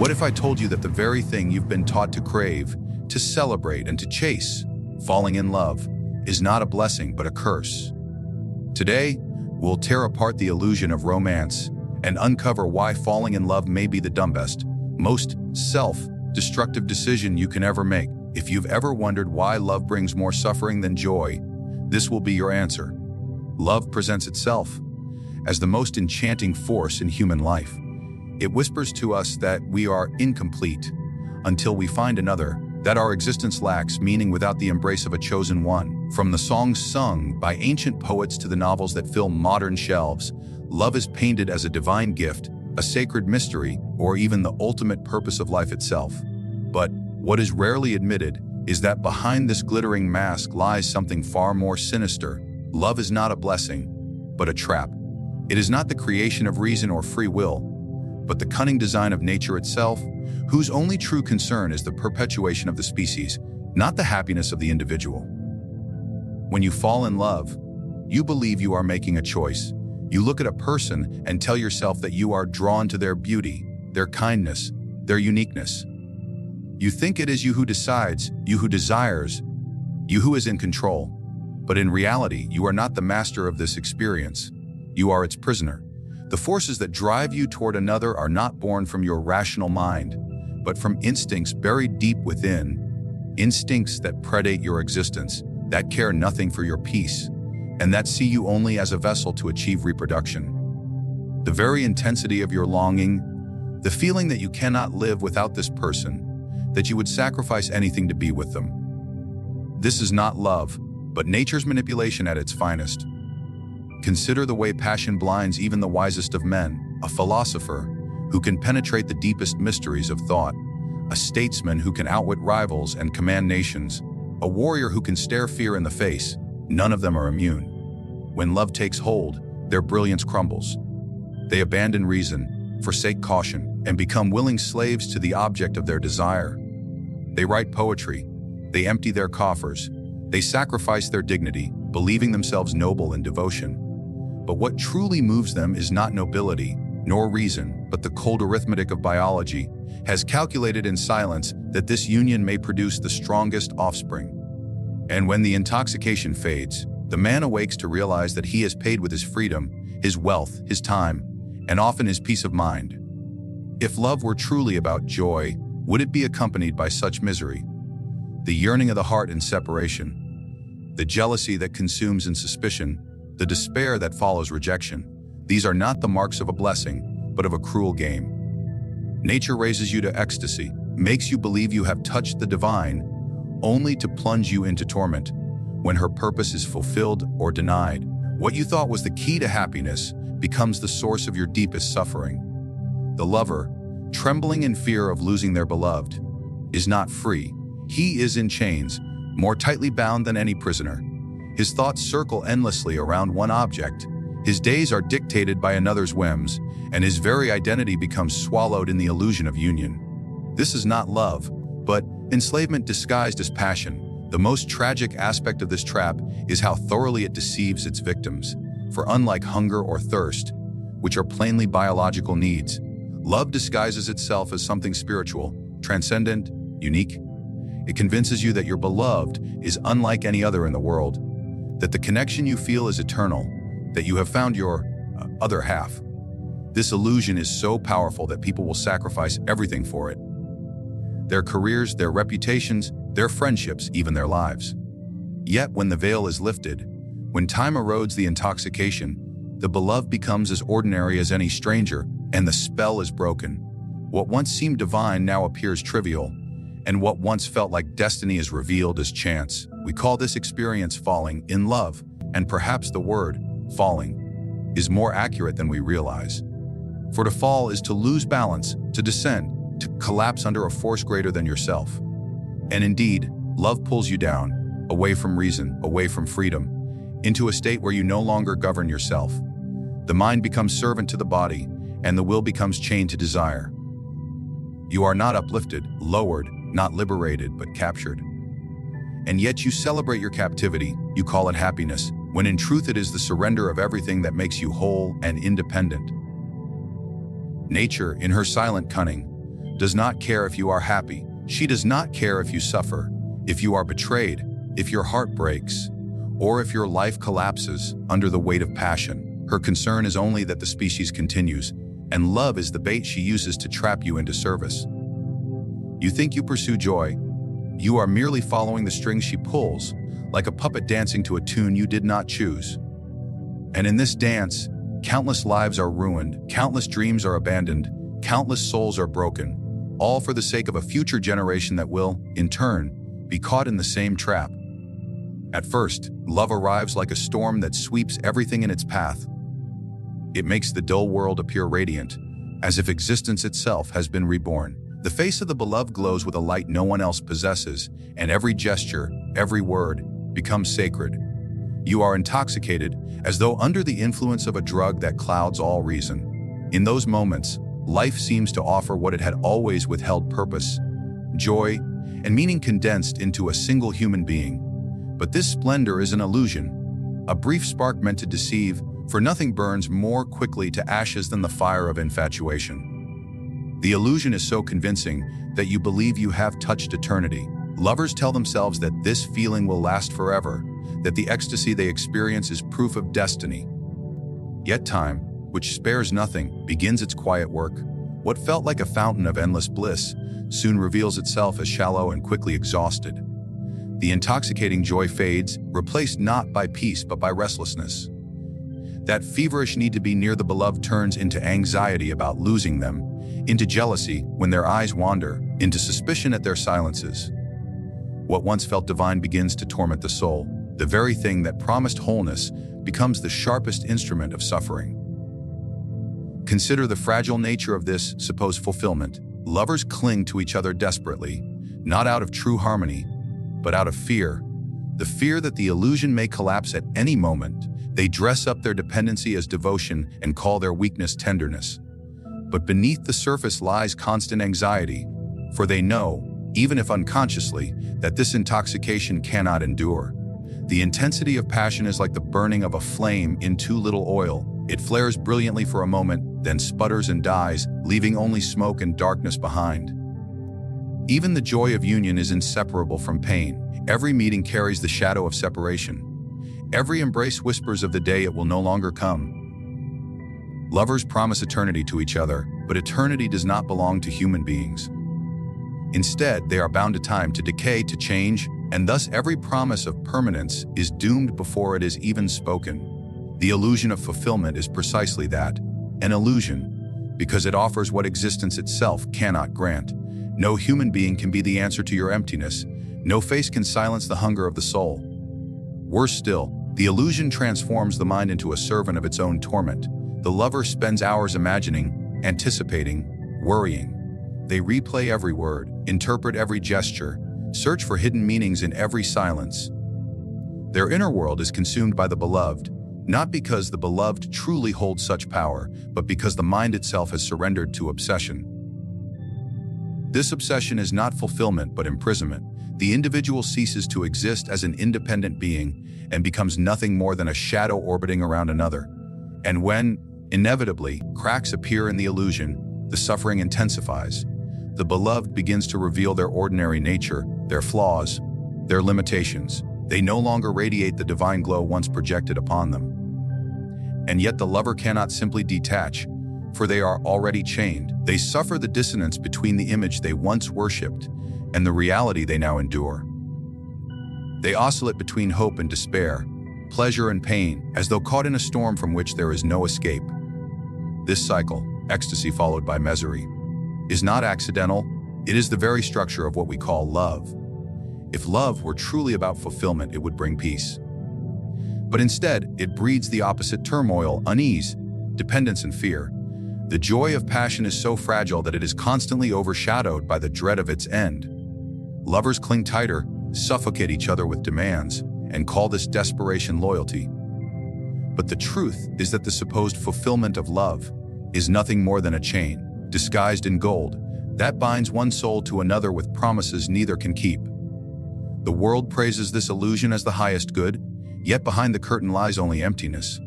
What if I told you that the very thing you've been taught to crave, to celebrate, and to chase, falling in love, is not a blessing but a curse? Today, we'll tear apart the illusion of romance and uncover why falling in love may be the dumbest, most self-destructive decision you can ever make. If you've ever wondered why love brings more suffering than joy, this will be your answer. Love presents itself as the most enchanting force in human life. It whispers to us that we are incomplete until we find another, that our existence lacks meaning without the embrace of a chosen one. From the songs sung by ancient poets to the novels that fill modern shelves, love is painted as a divine gift, a sacred mystery, or even the ultimate purpose of life itself. But what is rarely admitted is that behind this glittering mask lies something far more sinister. Love is not a blessing, but a trap. It is not the creation of reason or free will, but the cunning design of nature itself, whose only true concern is the perpetuation of the species, not the happiness of the individual. When you fall in love, you believe you are making a choice. You look at a person and tell yourself that you are drawn to their beauty, their kindness, their uniqueness. You think it is you who decides, you who desires, you who is in control. But in reality, you are not the master of this experience. You are its prisoner. The forces that drive you toward another are not born from your rational mind, but from instincts buried deep within, instincts that predate your existence, that care nothing for your peace, and that see you only as a vessel to achieve reproduction. The very intensity of your longing, the feeling that you cannot live without this person, that you would sacrifice anything to be with them. This is not love, but nature's manipulation at its finest. Consider the way passion blinds even the wisest of men, a philosopher who can penetrate the deepest mysteries of thought, a statesman who can outwit rivals and command nations, a warrior who can stare fear in the face. None of them are immune. When love takes hold, their brilliance crumbles. They abandon reason, forsake caution, and become willing slaves to the object of their desire. They write poetry, they empty their coffers, they sacrifice their dignity, believing themselves noble in devotion. But what truly moves them is not nobility, nor reason, but the cold arithmetic of biology has calculated in silence that this union may produce the strongest offspring. And when the intoxication fades, the man awakes to realize that he has paid with his freedom, his wealth, his time, and often his peace of mind. If love were truly about joy, would it be accompanied by such misery? The yearning of the heart in separation, the jealousy that consumes in suspicion, the despair that follows rejection. These are not the marks of a blessing, but of a cruel game. Nature raises you to ecstasy, makes you believe you have touched the divine, only to plunge you into torment when her purpose is fulfilled or denied. What you thought was the key to happiness becomes the source of your deepest suffering. The lover, trembling in fear of losing their beloved, is not free. He is in chains, more tightly bound than any prisoner. His thoughts circle endlessly around one object. His days are dictated by another's whims, and his very identity becomes swallowed in the illusion of union. This is not love, but enslavement disguised as passion. The most tragic aspect of this trap is how thoroughly it deceives its victims. For unlike hunger or thirst, which are plainly biological needs, love disguises itself as something spiritual, transcendent, unique. It convinces you that your beloved is unlike any other in the world, that the connection you feel is eternal, that you have found your other half. This illusion is so powerful that people will sacrifice everything for it. Their careers, their reputations, their friendships, even their lives. Yet when the veil is lifted, when time erodes the intoxication, the beloved becomes as ordinary as any stranger, and the spell is broken. What once seemed divine now appears trivial, and what once felt like destiny is revealed as chance. We call this experience falling in love, and perhaps the word, falling, is more accurate than we realize. For to fall is to lose balance, to descend, to collapse under a force greater than yourself. And indeed, love pulls you down, away from reason, away from freedom, into a state where you no longer govern yourself. The mind becomes servant to the body, and the will becomes chained to desire. You are not uplifted, lowered, not liberated, but captured. And yet you celebrate your captivity, you call it happiness, when in truth it is the surrender of everything that makes you whole and independent. Nature, in her silent cunning, does not care if you are happy. She does not care if you suffer, if you are betrayed, if your heart breaks, or if your life collapses under the weight of passion. Her concern is only that the species continues, and love is the bait she uses to trap you into service. You think you pursue joy. You are merely following the strings she pulls, like a puppet dancing to a tune you did not choose. And in this dance, countless lives are ruined, countless dreams are abandoned, countless souls are broken, all for the sake of a future generation that will, in turn, be caught in the same trap. At first, love arrives like a storm that sweeps everything in its path. It makes the dull world appear radiant, as if existence itself has been reborn. The face of the beloved glows with a light no one else possesses, and every gesture, every word, becomes sacred. You are intoxicated, as though under the influence of a drug that clouds all reason. In those moments, life seems to offer what it had always withheld: purpose, joy, and meaning condensed into a single human being. But this splendor is an illusion, a brief spark meant to deceive, for nothing burns more quickly to ashes than the fire of infatuation. The illusion is so convincing that you believe you have touched eternity. Lovers tell themselves that this feeling will last forever, that the ecstasy they experience is proof of destiny. Yet time, which spares nothing, begins its quiet work. What felt like a fountain of endless bliss soon reveals itself as shallow and quickly exhausted. The intoxicating joy fades, replaced not by peace but by restlessness. That feverish need to be near the beloved turns into anxiety about losing them, into jealousy when their eyes wander, into suspicion at their silences. What once felt divine begins to torment the soul. The very thing that promised wholeness becomes the sharpest instrument of suffering. Consider the fragile nature of this supposed fulfillment. Lovers cling to each other desperately, not out of true harmony, but out of fear. The fear that the illusion may collapse at any moment. They dress up their dependency as devotion and call their weakness tenderness. But beneath the surface lies constant anxiety, for they know, even if unconsciously, that this intoxication cannot endure. The intensity of passion is like the burning of a flame in too little oil. It flares brilliantly for a moment, then sputters and dies, leaving only smoke and darkness behind. Even the joy of union is inseparable from pain. Every meeting carries the shadow of separation. Every embrace whispers of the day it will no longer come. Lovers promise eternity to each other, but eternity does not belong to human beings. Instead, they are bound to time, to decay, to change, and thus every promise of permanence is doomed before it is even spoken. The illusion of fulfillment is precisely that, an illusion, because it offers what existence itself cannot grant. No human being can be the answer to your emptiness. No face can silence the hunger of the soul. Worse still, the illusion transforms the mind into a servant of its own torment. The lover spends hours imagining, anticipating, worrying. They replay every word, interpret every gesture, search for hidden meanings in every silence. Their inner world is consumed by the beloved, not because the beloved truly holds such power, but because the mind itself has surrendered to obsession. This obsession is not fulfillment but imprisonment. The individual ceases to exist as an independent being and becomes nothing more than a shadow orbiting around another. And when, inevitably, cracks appear in the illusion, the suffering intensifies. The beloved begins to reveal their ordinary nature, their flaws, their limitations. They no longer radiate the divine glow once projected upon them. And yet the lover cannot simply detach, for they are already chained. They suffer the dissonance between the image they once worshipped and the reality they now endure. They oscillate between hope and despair, pleasure and pain, as though caught in a storm from which there is no escape. This cycle, ecstasy followed by misery, is not accidental. It is the very structure of what we call love. If love were truly about fulfillment, it would bring peace. But instead, it breeds the opposite: turmoil, unease, dependence, and fear. The joy of passion is so fragile that it is constantly overshadowed by the dread of its end. Lovers cling tighter, suffocate each other with demands, and call this desperation loyalty. But the truth is that the supposed fulfillment of love is nothing more than a chain, disguised in gold, that binds one soul to another with promises neither can keep. The world praises this illusion as the highest good, yet behind the curtain lies only emptiness.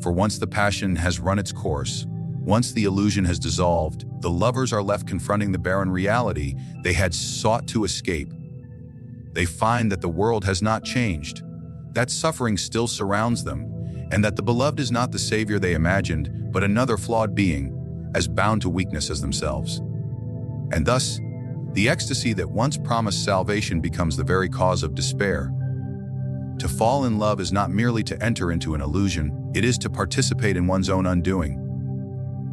For once the passion has run its course, Once the illusion has dissolved, the lovers are left confronting the barren reality they had sought to escape. They find that the world has not changed, that suffering still surrounds them, and that the beloved is not the savior they imagined, but another flawed being, as bound to weakness as themselves. And thus, the ecstasy that once promised salvation becomes the very cause of despair. To fall in love is not merely to enter into an illusion, it is to participate in one's own undoing.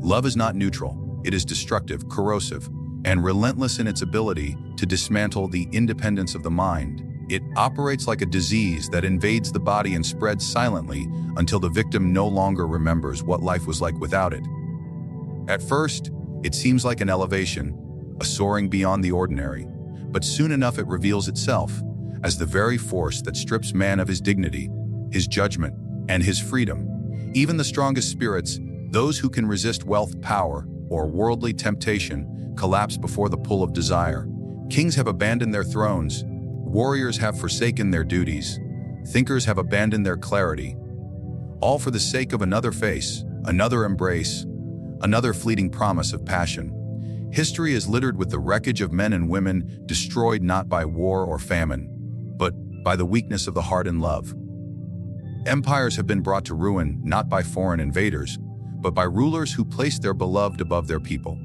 Love is not neutral, it is destructive, corrosive, and relentless in its ability to dismantle the independence of the mind. It operates like a disease that invades the body and spreads silently until the victim no longer remembers what life was like without it. At first, it seems like an elevation, a soaring beyond the ordinary, but soon enough it reveals itself as the very force that strips man of his dignity, his judgment, and his freedom. Even the strongest spirits, those who can resist wealth, power, or worldly temptation, collapse before the pull of desire. Kings have abandoned their thrones, warriors have forsaken their duties, thinkers have abandoned their clarity, all for the sake of another face, another embrace, another fleeting promise of passion. History is littered with the wreckage of men and women destroyed not by war or famine, but by the weakness of the heart and love. Empires have been brought to ruin not by foreign invaders, but by rulers who placed their beloved above their people.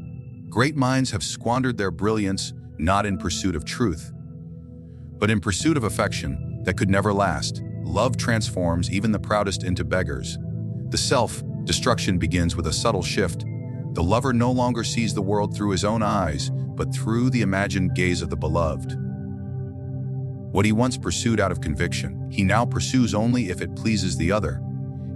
Great minds have squandered their brilliance not in pursuit of truth, but in pursuit of affection that could never last. Love transforms even the proudest into beggars. The self-destruction begins with a subtle shift. The lover no longer sees the world through his own eyes, but through the imagined gaze of the beloved. What he once pursued out of conviction, he now pursues only if it pleases the other.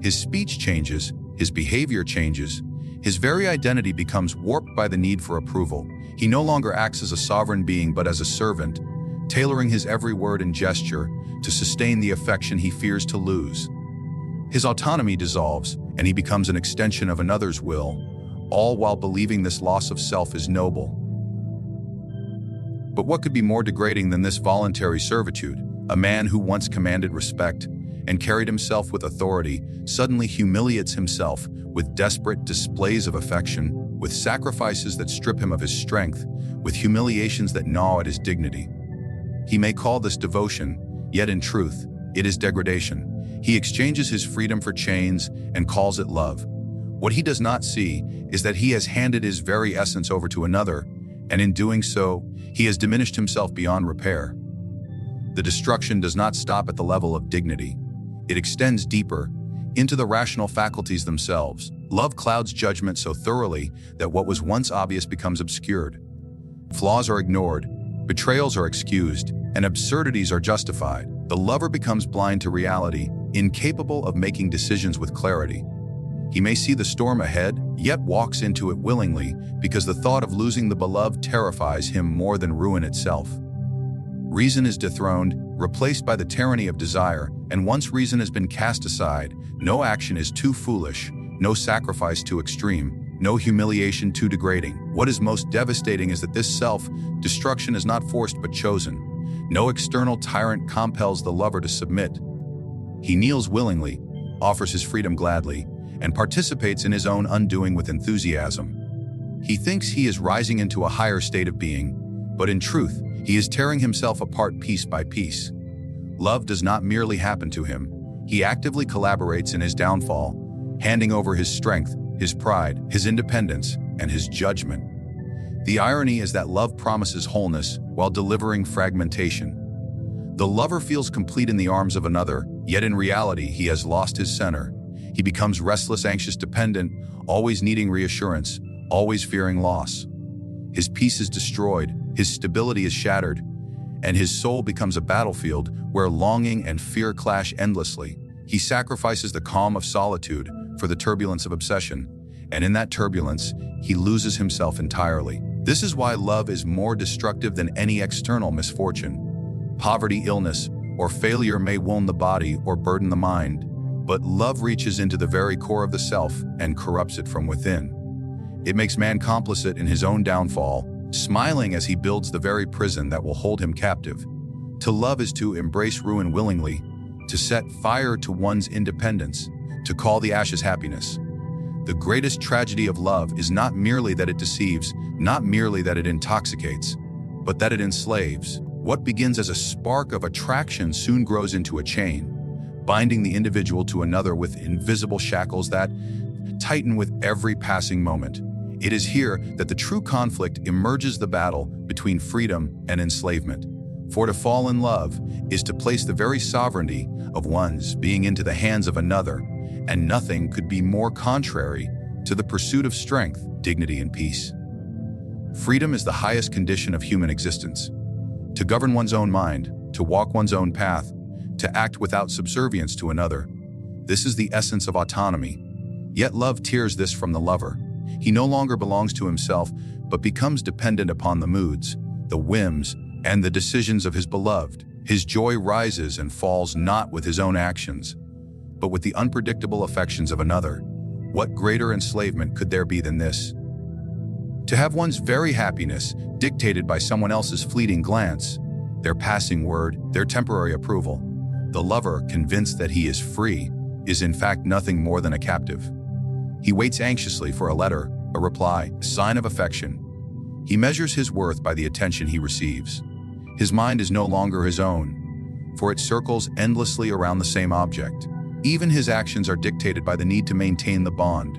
His speech changes, his behavior changes, his very identity becomes warped by the need for approval. He no longer acts as a sovereign being but as a servant, tailoring his every word and gesture to sustain the affection he fears to lose. His autonomy dissolves, and he becomes an extension of another's will, all while believing this loss of self is noble. But what could be more degrading than this voluntary servitude? A man who once commanded respect and carried himself with authority suddenly humiliates himself with desperate displays of affection, with sacrifices that strip him of his strength, with humiliations that gnaw at his dignity. He may call this devotion, yet in truth, it is degradation. He exchanges his freedom for chains and calls it love. What he does not see is that he has handed his very essence over to another, and in doing so, he has diminished himself beyond repair. The destruction does not stop at the level of dignity. It extends deeper, into the rational faculties themselves. Love clouds judgment so thoroughly that what was once obvious becomes obscured. Flaws are ignored, betrayals are excused, and absurdities are justified. The lover becomes blind to reality, incapable of making decisions with clarity. He may see the storm ahead, yet walks into it willingly because the thought of losing the beloved terrifies him more than ruin itself. Reason is dethroned, replaced by the tyranny of desire, and once reason has been cast aside, no action is too foolish, no sacrifice too extreme, no humiliation too degrading. What is most devastating is that this self-destruction is not forced but chosen. No external tyrant compels the lover to submit. He kneels willingly, offers his freedom gladly, and participates in his own undoing with enthusiasm. He thinks he is rising into a higher state of being, but in truth, he is tearing himself apart piece by piece. Love does not merely happen to him. He actively collaborates in his downfall, handing over his strength, his pride, his independence, and his judgment. The irony is that love promises wholeness while delivering fragmentation. The lover feels complete in the arms of another, yet in reality he has lost his center. He becomes restless, anxious, dependent, always needing reassurance, always fearing loss. His peace is destroyed, his stability is shattered, and his soul becomes a battlefield where longing and fear clash endlessly. He sacrifices the calm of solitude for the turbulence of obsession, and in that turbulence, he loses himself entirely. This is why love is more destructive than any external misfortune. Poverty, illness, or failure may wound the body or burden the mind, but love reaches into the very core of the self and corrupts it from within. It makes man complicit in his own downfall, smiling as he builds the very prison that will hold him captive. To love is to embrace ruin willingly, to set fire to one's independence, to call the ashes happiness. The greatest tragedy of love is not merely that it deceives, not merely that it intoxicates, but that it enslaves. What begins as a spark of attraction soon grows into a chain, binding the individual to another with invisible shackles that tighten with every passing moment. It is here that the true conflict emerges, the battle between freedom and enslavement. For to fall in love is to place the very sovereignty of one's being into the hands of another, and nothing could be more contrary to the pursuit of strength, dignity, and peace. Freedom is the highest condition of human existence. To govern one's own mind, to walk one's own path, to act without subservience to another. This is the essence of autonomy. Yet love tears this from the lover. He no longer belongs to himself, but becomes dependent upon the moods, the whims, and the decisions of his beloved. His joy rises and falls not with his own actions, but with the unpredictable affections of another. What greater enslavement could there be than this? To have one's very happiness dictated by someone else's fleeting glance, their passing word, their temporary approval. The lover, convinced that he is free, is in fact nothing more than a captive. He waits anxiously for a letter, a reply, a sign of affection. He measures his worth by the attention he receives. His mind is no longer his own, for it circles endlessly around the same object. Even his actions are dictated by the need to maintain the bond.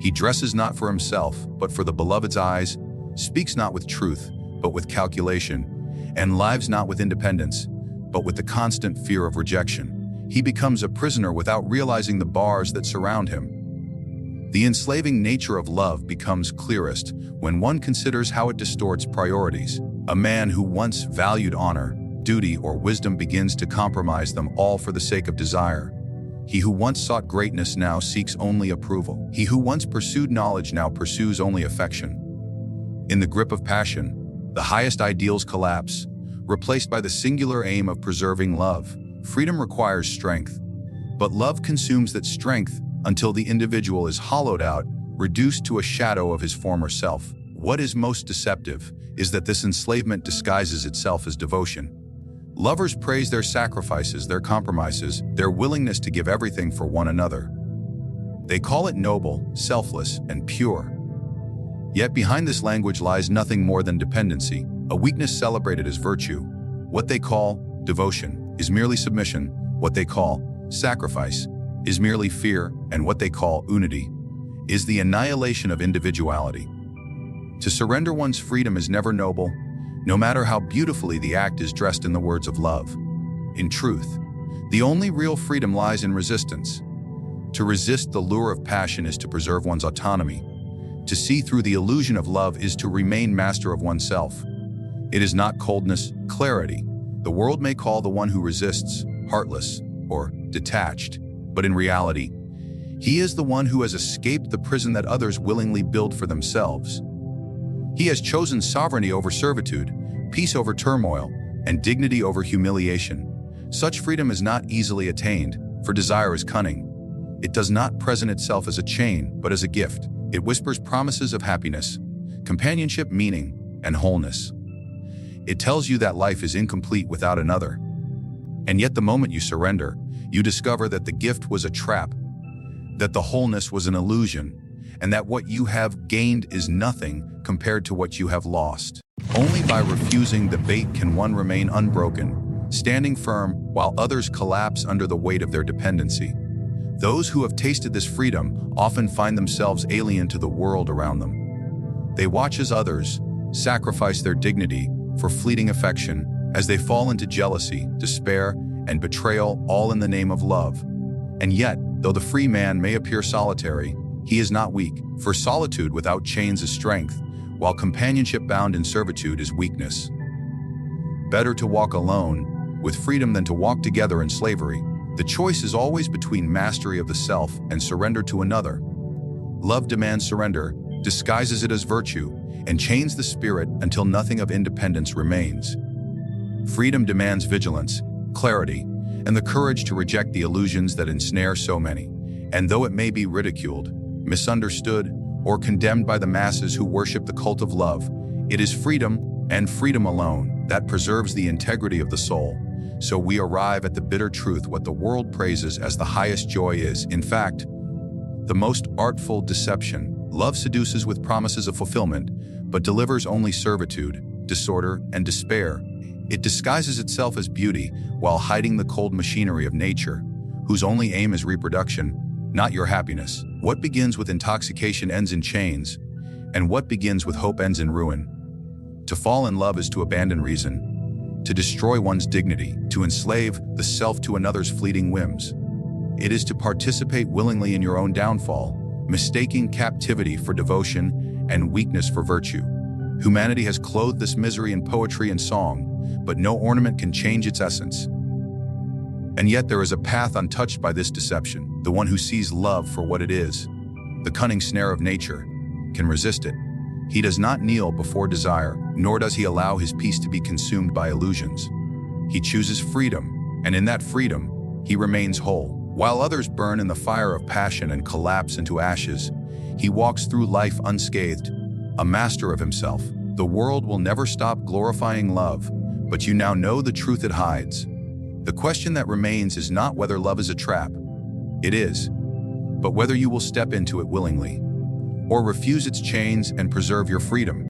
He dresses not for himself, but for the beloved's eyes, speaks not with truth, but with calculation, and lives not with independence, but with the constant fear of rejection. He becomes a prisoner without realizing the bars that surround him. The enslaving nature of love becomes clearest when one considers how it distorts priorities. A man who once valued honor, duty, or wisdom begins to compromise them all for the sake of desire. He who once sought greatness now seeks only approval. He who once pursued knowledge now pursues only affection. In the grip of passion, the highest ideals collapse, replaced by the singular aim of preserving love. Freedom requires strength, but love consumes that strength until the individual is hollowed out, reduced to a shadow of his former self. What is most deceptive is that this enslavement disguises itself as devotion. Lovers praise their sacrifices, their compromises, their willingness to give everything for one another. They call it noble, selfless, and pure. Yet behind this language lies nothing more than dependency, a weakness celebrated as virtue. What they call devotion is merely submission. What they call sacrifice is merely fear, and what they call unity is the annihilation of individuality. To surrender one's freedom is never noble, no matter how beautifully the act is dressed in the words of love. In truth, the only real freedom lies in resistance. To resist the lure of passion is to preserve one's autonomy. To see through the illusion of love is to remain master of oneself. It is not coldness, clarity. The world may call the one who resists heartless or detached, but in reality, he is the one who has escaped the prison that others willingly build for themselves. He has chosen sovereignty over servitude, peace over turmoil, and dignity over humiliation. Such freedom is not easily attained, for desire is cunning. It does not present itself as a chain, but as a gift. It whispers promises of happiness, companionship, meaning, and wholeness. It tells you that life is incomplete without another. And yet the moment you surrender, you discover that the gift was a trap, that the wholeness was an illusion, and that what you have gained is nothing compared to what you have lost. Only by refusing the bait can one remain unbroken, standing firm while others collapse under the weight of their dependency. Those who have tasted this freedom often find themselves alien to the world around them. They watch as others sacrifice their dignity for fleeting affection, as they fall into jealousy, despair, and betrayal, all in the name of love. And yet, though the free man may appear solitary, he is not weak, for solitude without chains is strength, while companionship bound in servitude is weakness. Better to walk alone with freedom than to walk together in slavery. The choice is always between mastery of the self and surrender to another. Love demands surrender, disguises it as virtue, and chains the spirit until nothing of independence remains. Freedom demands vigilance, clarity, and the courage to reject the illusions that ensnare so many. And though it may be ridiculed, misunderstood, or condemned by the masses who worship the cult of love, it is freedom, and freedom alone, that preserves the integrity of the soul. So we arrive at the bitter truth: what the world praises as the highest joy is, in fact, The most artful deception. Love seduces with promises of fulfillment, but delivers only servitude, disorder, and despair. It disguises itself as beauty while hiding the cold machinery of nature, whose only aim is reproduction, not your happiness. What begins with intoxication ends in chains, and what begins with hope ends in ruin. To fall in love is to abandon reason, to destroy one's dignity, to enslave the self to another's fleeting whims. It is to participate willingly in your own downfall, mistaking captivity for devotion and weakness for virtue. Humanity has clothed this misery in poetry and song, but no ornament can change its essence. And yet there is a path untouched by this deception. The one who sees love for what it is, the cunning snare of nature, can resist it. He does not kneel before desire, nor does he allow his peace to be consumed by illusions. He chooses freedom, and in that freedom, he remains whole. While others burn in the fire of passion and collapse into ashes, he walks through life unscathed, a master of himself. The world will never stop glorifying love, but you now know the truth it hides. The question that remains is not whether love is a trap. It is, but whether you will step into it willingly, or refuse its chains and preserve your freedom.